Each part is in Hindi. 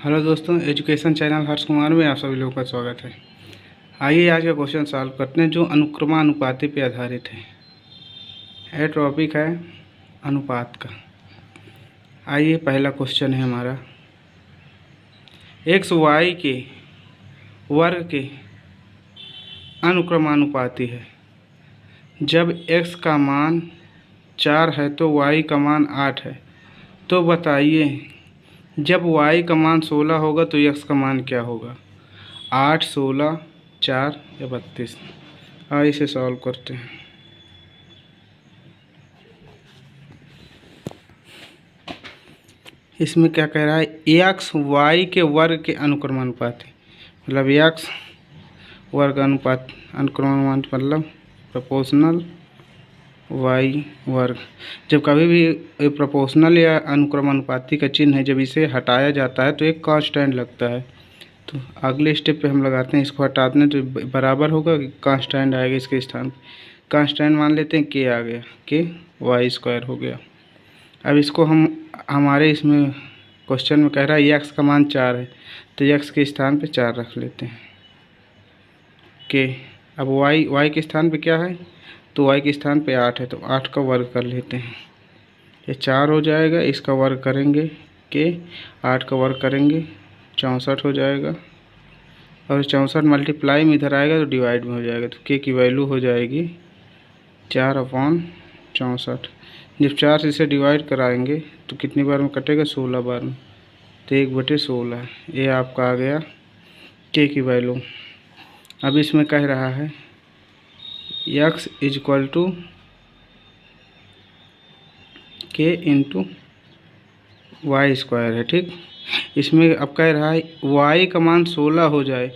हेलो दोस्तों, एजुकेशन चैनल हर्ष कुमार में आप सभी लोगों का स्वागत है। आइए आज का क्वेश्चन सॉल्व करते हैं जो अनुक्रमानुपाती पे आधारित है। यह टॉपिक है अनुपात का। आइए पहला क्वेश्चन है हमारा, एक्स वाई के वर्ग के अनुक्रमानुपाती है। जब एक्स का मान 4 है तो वाई का मान 8 है। तो बताइए जब y का मान 16 होगा तो x का मान क्या होगा। 8, 16, 4 या 32। आइए इसे सॉल्व करते हैं। इसमें क्या कह रहा है, x y के वर्ग के अनुक्रमानुपाती, मतलब x वर्ग अनुपात अनुक्रमानुपात मतलब प्रोपोर्शनल y वर्ग। जब कभी भी प्रोपोर्शनल या अनुक्रमानुपाती का चिन्ह है, जब इसे हटाया जाता है तो एक कांस्टेंट लगता है। तो अगले स्टेप पे हम लगाते हैं, इसको हटाते हैं तो बराबर होगा, कांस्टेंट आएगा इसके स्थान पे। कांस्टेंट मान लेते हैं के आ गया, के वाई स्क्वायर हो गया। अब इसको हम हमारे इसमें क्वेश्चन में कह रहा है एक्स का मान 4 है तो एक्स के स्थान पे 4 रख लेते हैं के। अब वाई के स्थान पे क्या है, तो y के स्थान पे 8 है तो 8 का वर्ग कर लेते हैं। ये 4 हो जाएगा, इसका वर्ग करेंगे के 8 का वर्ग करेंगे 64 हो जाएगा। और 64 मल्टीप्लाई में इधर आएगा तो डिवाइड में हो जाएगा। तो के की वैल्यू हो जाएगी 4/64। जब 4 से इसे डिवाइड कराएंगे तो कितनी बार में कटेगा, 16 बार में। तो 1/16 ये आपका आ गया के की वैल्यू। अब इसमें कह रहा है x इजक्वल टू के इंटू वाई स्क्वायर है, ठीक। इसमें अब कह रहा है y का मान 16 हो जाए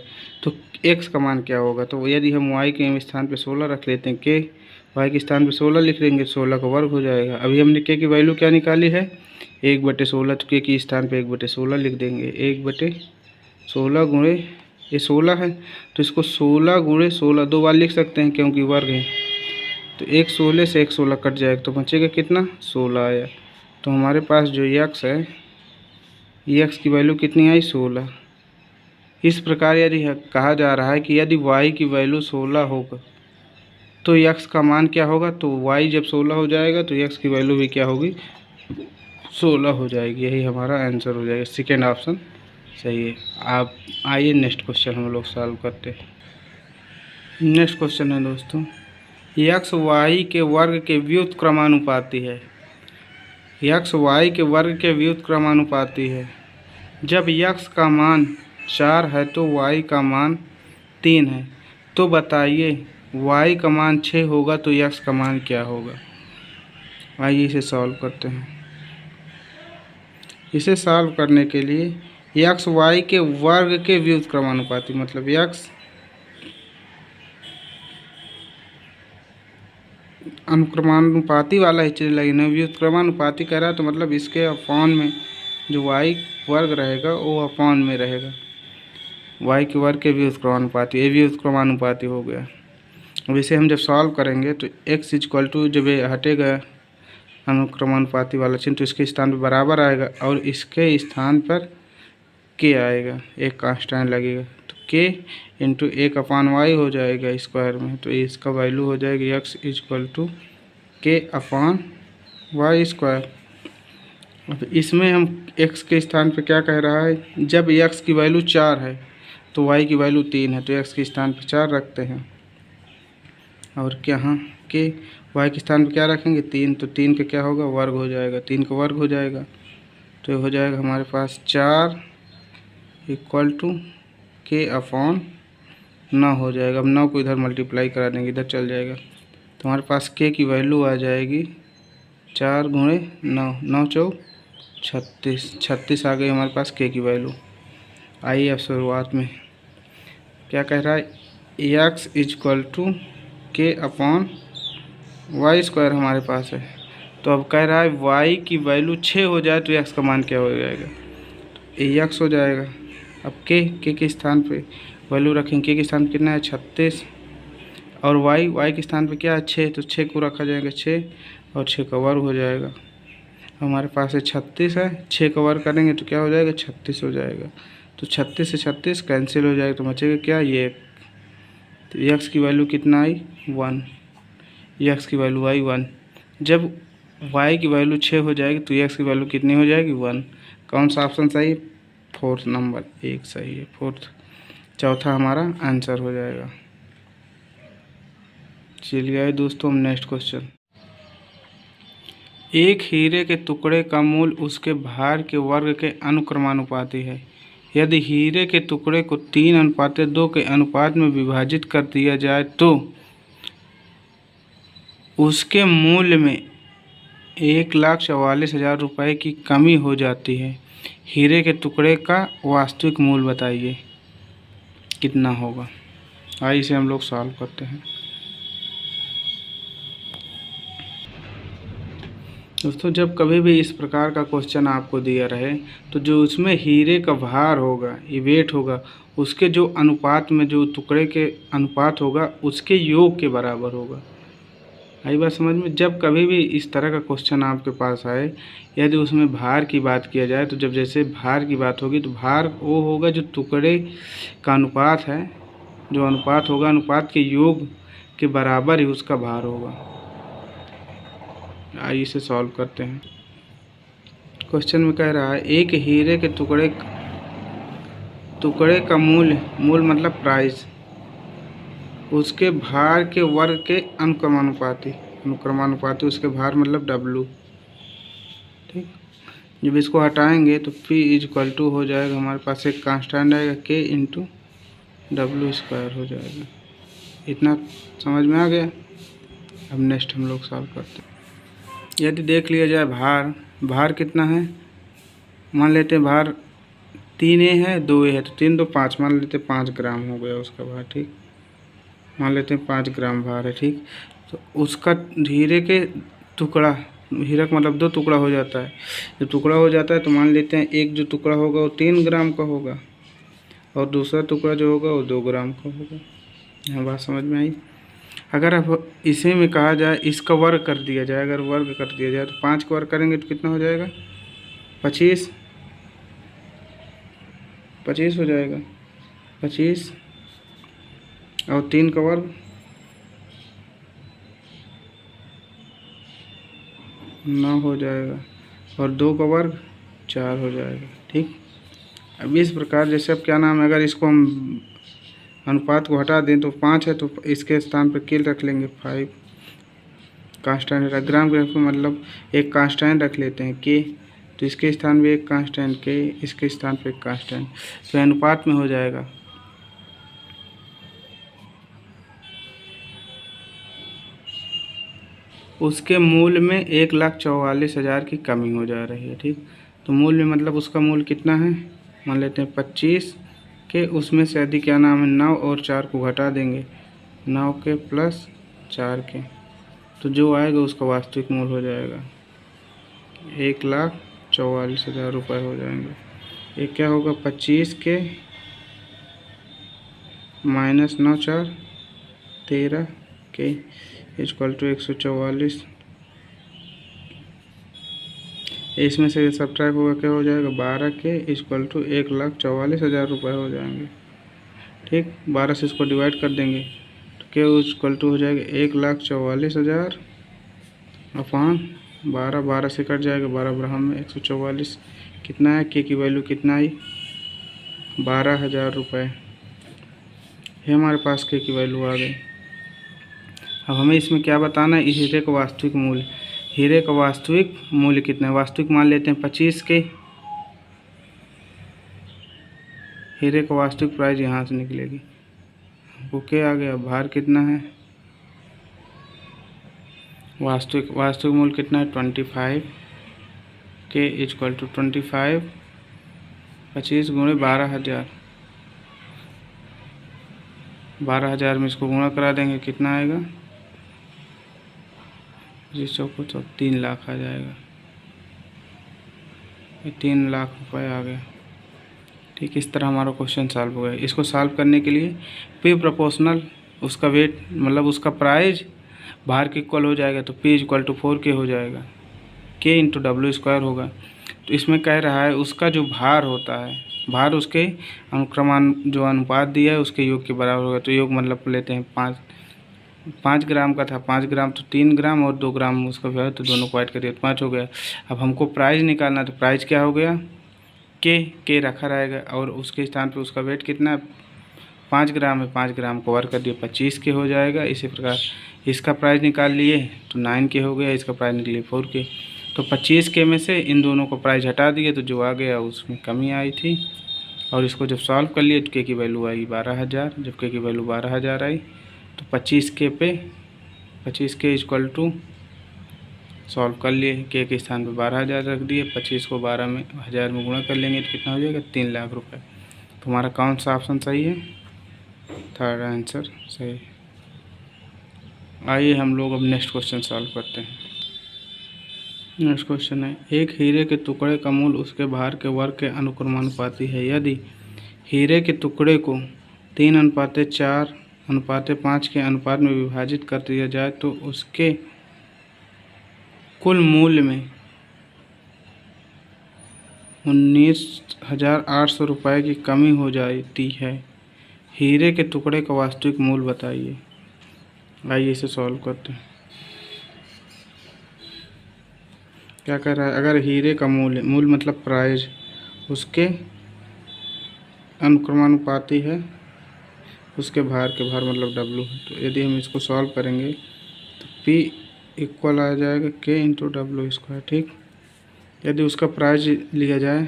तो x का मान क्या होगा। तो यदि हम y के स्थान पे 16 रख लेते हैं, के y के स्थान पे 16 लिख लेंगे, 16 का वर्ग हो जाएगा। अभी हमने के की वैल्यू क्या निकाली है, 1/16। तो के के स्थान पे 1/16 लिख देंगे। 1/16 गुणे ये 16 है तो इसको 16 गुणे 16 दो बार लिख सकते हैं क्योंकि वर्ग है। तो एक 16 से एक 16 कट जाएगा तो बचेगा कितना, 16 आया। तो हमारे पास जो x है, x की वैल्यू कितनी आई, 16। इस प्रकार यदि कहा जा रहा है कि यदि y की वैल्यू 16 होगा तो x का मान क्या होगा। तो y जब 16 हो जाएगा तो x की वैल्यू भी क्या होगी, 16 हो जाएगी। यही हमारा आंसर हो जाएगा, सेकेंड ऑप्शन सही है। आप आइए नेक्स्ट क्वेश्चन हम लोग सॉल्व करते हैं। नेक्स्ट क्वेश्चन है दोस्तों, एक्स वाई के वर्ग के व्युत्क्रमानुपाती है। एक्स वाई के वर्ग के व्युत्क्रमानुपाती है। जब एक्स का मान 4 है तो वाई का मान 3 है। तो बताइए वाई का मान 6 होगा तो एक्स का मान क्या होगा। आइए इसे सॉल्व करते हैं। इसे सॉल्व करने के लिए एक्स वाई के वर्ग के व्युत्क्रमानुपाती, मतलब एक्स अनुक्रमानुपाती वाला ही चीज़ लगेगा। व्युत्क्रमानुपाती कह रहा है तो मतलब इसके अपॉन में जो वाई वर्ग रहेगा वो अपॉन में रहेगा। वाई के वर्ग के व्युत्क्रमानुपाती, ये व्युत्क्रमानुपाती हो गया। अब इसे हम जब सॉल्व करेंगे तो एक्स इक्वल टू जब ये हटेगा अनुक्रमानुपाती वाला चिन्ह तो इसके स्थान पर बराबर आएगा और इसके स्थान पर के आएगा, एक कांस्टेंट लगेगा। तो के इंटू 1/y हो जाएगा स्क्वायर में। तो इसका वैल्यू हो जाएगी x equal to k/y square. अब इसमें हम x के स्थान पे क्या कह रहा है, जब x की वैल्यू 4 है तो y की वैल्यू 3 है तो x के स्थान पे 4 रखते हैं। और क्या, हाँ, के y के स्थान पे क्या रखेंगे, 3। तो 3 का क्या होगा, वर्ग हो जाएगा। 3 का वर्ग हो जाएगा तो ये हो जाएगा हमारे पास 4 इक्वल टू k/9 हो जाएगा। अब 9 को इधर मल्टीप्लाई करा देंगे, इधर चल जाएगा तो हमारे पास k की वैल्यू आ जाएगी 4 गुणे 9, 9 चौक 36, 36 आ गई हमारे पास k की वैल्यू। आइए अब शुरुआत में क्या कह रहा है, x equal to k/y square हमारे पास है। तो अब कह रहा है y की वैल्यू 6 हो जाए तो x का मान क्या हो जाएगा, x हो जाएगा। अब के स्थान पे वैल्यू रखेंगे, के स्थान पे कितना है, 36। और y के स्थान पे क्या है, 6। तो 6 को रखा जाएगा 6 और 6 का वर्ग हो जाएगा। हमारे पास है 36 है, 6 का वर्ग करेंगे तो क्या हो जाएगा 36 हो जाएगा। तो 36 से 36 कैंसिल हो जाएगा तो बचेगा क्या ये। तो एक्स की वैल्यू कितना आई 1, एक्स की वैल्यू आई 1। जब वाई की वैल्यू 6 हो जाएगी तो एक्स की वैल्यू कितनी हो जाएगी 1। कौन सा ऑप्शन सही है, फोर्थ नंबर एक सही है, फोर्थ चौथा हमारा आंसर हो जाएगा। चलिए आइए दोस्तों हम नेक्स्ट क्वेश्चन। एक हीरे के टुकड़े का मूल्य उसके भार के वर्ग के अनुक्रमानुपाती है। यदि हीरे के टुकड़े को 3:2 के अनुपात में विभाजित कर दिया जाए तो उसके मूल्य में 1,44,000 रुपये की कमी हो जाती है। हीरे के टुकड़े का वास्तविक मूल्य बताइए कितना होगा। आइए इसे हम लोग सॉल्व करते हैं। दोस्तों जब कभी भी इस प्रकार का क्वेश्चन आपको दिया रहे तो जो उसमें हीरे का भार होगा, ये वेट होगा, उसके जो अनुपात में जो टुकड़े के अनुपात होगा उसके योग के बराबर होगा। आई बात समझ में। जब कभी भी इस तरह का क्वेश्चन आपके पास आए, यदि उसमें भार की बात किया जाए तो जब जैसे भार की बात होगी तो भार वो होगा जो टुकड़े का अनुपात है, जो अनुपात होगा अनुपात के योग के बराबर ही उसका भार होगा। आइए इसे सॉल्व करते हैं। क्वेश्चन में कह रहा है एक हीरे के टुकड़े का मूल्य मतलब प्राइस उसके भार के वर्ग के अनुक्रमानुपाती उसके भार मतलब W। ठीक, जब इसको हटाएंगे तो P = हो जाएगा, हमारे पास एक कांस्टेंट आएगा K × W² हो जाएगा। इतना समझ में आ गया। अब नेक्स्ट हम लोग सॉल्व करते हैं। यदि देख लिया जाए भार कितना है, मान लेते हैं भार 3A है 2A है तो 3 2 5, मान लेते हैं 5 ग्राम हो गया उसका भार। ठीक, मान लेते हैं 5 ग्राम भार है। ठीक, तो उसका हीरे के टुकड़ा, हीरा का मतलब 2 टुकड़ा हो जाता है। जब टुकड़ा हो जाता है तो मान लेते हैं एक जो टुकड़ा होगा वो 3 ग्राम का होगा और दूसरा टुकड़ा जो होगा वो 2 ग्राम का होगा। यहाँ बात समझ में आई। अगर अब इसी में कहा जाए इसका वर्ग कर दिया जाए, अगर वर्ग कर दिया जाए तो 5 का वर्ग करेंगे तो कितना हो जाएगा 25 हो जाएगा 25 और 3 का वर्ग 9 हो जाएगा और 2 का वर्ग 4 हो जाएगा। ठीक, अब इस प्रकार जैसे अब क्या नाम है, अगर इसको हम अनुपात को हटा दें तो 5 है तो इसके स्थान पर किल रख लेंगे 5। कांस्टेंट है ग्राम के मतलब एक कांस्टेंट रख लेते हैं K, तो इसके स्थान पे एक कांस्टेंट K, इसके स्थान पे एक कांस्टेंट, तो अनुपात में हो जाएगा उसके मूल्य में 1,44,000 की कमी हो जा रही है। ठीक, तो मूल्य मतलब उसका मूल्य कितना है, मान लेते हैं 25 के, उसमें से यदि क्या नाम है 9 और 4 को घटा देंगे, 9 के प्लस 4 के, तो जो आएगा उसका वास्तविक मूल्य हो जाएगा 1,44,000 रुपये हो जाएंगे। ये क्या होगा 25 के माइनस 9 4 13 के = 144। इसमें से सब्ट्रैक्ट होगा क्या हो जाएगा 12 के = 1,44,000 रुपये हो जाएंगे। ठीक, 12 से इसको डिवाइड कर देंगे तो के = हो जाएगा 1,44,000 अपॉन 12, 12 से कट जाएगा 12 ब्रह्म में 144 कितना है, के की वैल्यू कितना आई 12,000 रुपये। ये हमारे पास के की वैल्यू आ गई। अब हमें इसमें क्या बताना है, इस हीरे का वास्तविक मूल्य, हीरे का वास्तविक मूल्य कितना है, वास्तविक मान लेते हैं 25 के, हीरे का वास्तविक प्राइस यहाँ से निकलेगी, वो क्या आ गया भार कितना है, वास्तविक मूल्य कितना है 25 के = 25 25 गुणे 12,000, 12,000 में इसको गुणा करा देंगे कितना आएगा, जिस चौको तो 3 लाख आ जाएगा, ये 3 लाख रुपए आ गया। ठीक, इस तरह हमारा क्वेश्चन सॉल्व हो गया। इसको सॉल्व करने के लिए P प्रोपोर्शनल उसका वेट मतलब उसका प्राइस भार के इक्वल हो जाएगा तो P = 4K हो जाएगा। के इंटू डब्ल्यू स्क्वायर होगा। तो इसमें कह रहा है उसका जो भार होता है, भार उसके अनुक्रमान जो अनुपात दिया है उसके योग के बराबर होगा। तो योग मतलब लेते हैं 5 ग्राम का था, 5 ग्राम तो 3 ग्राम और 2 ग्राम उसका है, तो दोनों को ऐड करिए तो 5 हो गया। अब हमको प्राइस निकालना, तो प्राइस क्या हो गया, के रखा रहेगा और उसके स्थान पे उसका वेट कितना है, 5 ग्राम है, 5 ग्राम को वर्ग कर दिए 25 के हो जाएगा। इसी प्रकार इसका प्राइस निकाल लिए तो 9 के हो गया, इसका प्राइस निकले 4 के। तो 25 के में से इन दोनों को प्राइस हटा दिए तो जो आ गया उसमें कमी आई थी। और इसको जब सॉल्व कर लिए तो के की वैल्यू आई 12,000। जब के की वैल्यू 12,000 आई तो 25 के इक्वल टू सॉल्व कर लिए, के स्थान पे 12,000 रख दिए, 25 को 12 में 1000 में गुणा कर लेंगे तो कितना हो जाएगा, 3 लाख रुपए। तो हमारा कौन सा ऑप्शन सही है, थर्ड आंसर सही है। आइए हम लोग अब नेक्स्ट क्वेश्चन सॉल्व करते हैं। नेक्स्ट क्वेश्चन है, एक हीरे के टुकड़े का मूल उसके भार के वर्ग के अनुक्रमानुपाती है। यदि हीरे के टुकड़े को 3:4:5 के अनुपात में विभाजित कर दिया जाए तो उसके कुल मूल्य में 19,800 रुपये की कमी हो जाती है। हीरे के टुकड़े का वास्तविक मूल्य बताइए। आइए इसे सॉल्व करते हैं। क्या कह रहा है, अगर हीरे का मूल्य मतलब प्राइस उसके अनुक्रमानुपाती है उसके भार के भार मतलब डब्लू है। तो यदि हम इसको सॉल्व करेंगे तो P इक्वल आ जाएगा के इंटू डब्लू स्क्वायर। ठीक, यदि उसका प्राइस लिया जाए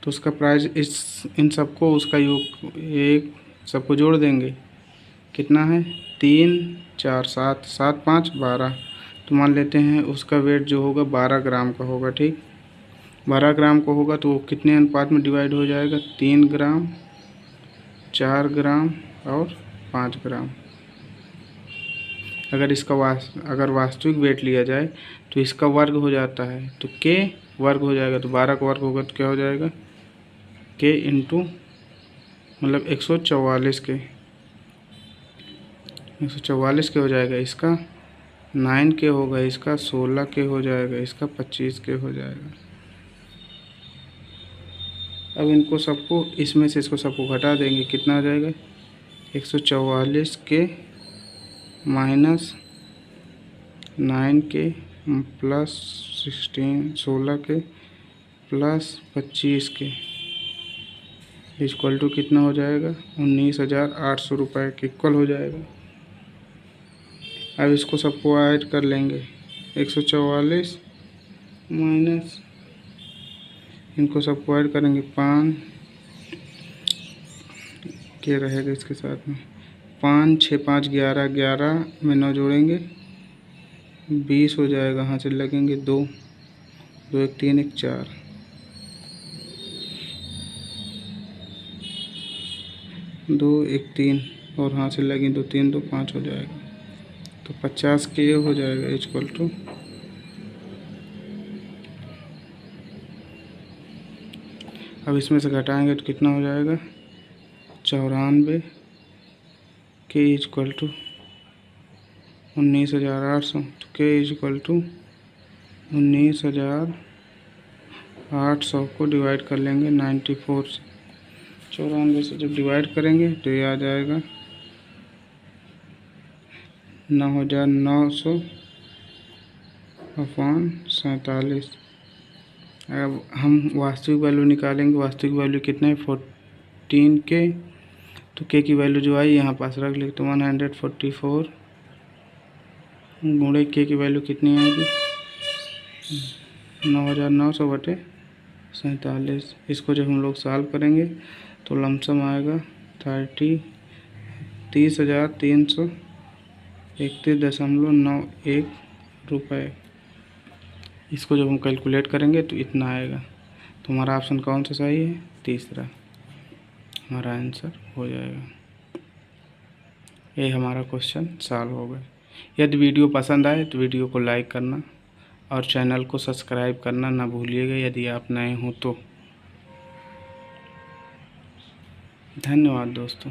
तो उसका प्राइस इन सबको उसका योग एक सबको जोड़ देंगे, कितना है 3 4 7 7 5 12। तो मान लेते हैं उसका वेट जो होगा 12 ग्राम का होगा। ठीक, 12 ग्राम का होगा तो वो कितने अनुपात में डिवाइड हो जाएगा, 3 ग्राम 4 ग्राम और 5 ग्राम। अगर इसका वास्तविक वेट लिया जाए तो इसका वर्ग हो जाता है, तो के वर्ग हो जाएगा, तो 12 का वर्ग होगा तो क्या हो जाएगा, के इंटू मतलब 144 के 144 के हो जाएगा, इसका 9 के होगा, इसका 16 के हो जाएगा, इसका 25 के हो जाएगा। अब इनको सबको इसमें से इसको सबको घटा देंगे, कितना हो जाएगा 144 के माइनस 9 के प्लस 16 के प्लस 25 के इक्वल टू कितना हो जाएगा 19,800 रुपये के इक्वल हो जाएगा। अब इसको सबको ऐड कर लेंगे, 144 माइनस इनको सबको ऐड करेंगे 5 के रहेगा इसके साथ में 5 6 5 11 11 में 9 जोड़ेंगे 20 हो जाएगा, यहाँ से लगेंगे 2 2 1 3 1 4 2 1 3 और यहाँ से लगेंगे 2 3 2 5 हो जाएगा। तो 50 के हो जाएगा इक्वल टू अब इसमें से घटाएंगे तो कितना हो जाएगा 94 के इक्वल टू 19,800। तो के इक्वल टू 19,800 को डिवाइड कर लेंगे 94 से, 94 से जब डिवाइड करेंगे तो ये आ जाएगा 9,900 अपॉन 47। अब हम वास्तविक वैल्यू निकालेंगे, वास्तविक वैल्यू कितना है 14 के, तो के की वैल्यू जो आई यहाँ पास रख ले तो 144 गुणे के की वैल्यू कितनी आएगी 9,900 बटे 47। इसको जब हम लोग सॉल्व करेंगे तो लमसम आएगा 30,331.91 रुपये। इसको जब हम कैलकुलेट करेंगे तो इतना आएगा। तो हमारा ऑप्शन कौन सा सही है, तीसरा हमारा आंसर हो जाएगा। ये हमारा क्वेश्चन सॉल्व हो गया। यदि वीडियो पसंद आए तो वीडियो को लाइक करना और चैनल को सब्सक्राइब करना ना भूलिएगा यदि आप नए हो तो। धन्यवाद दोस्तों।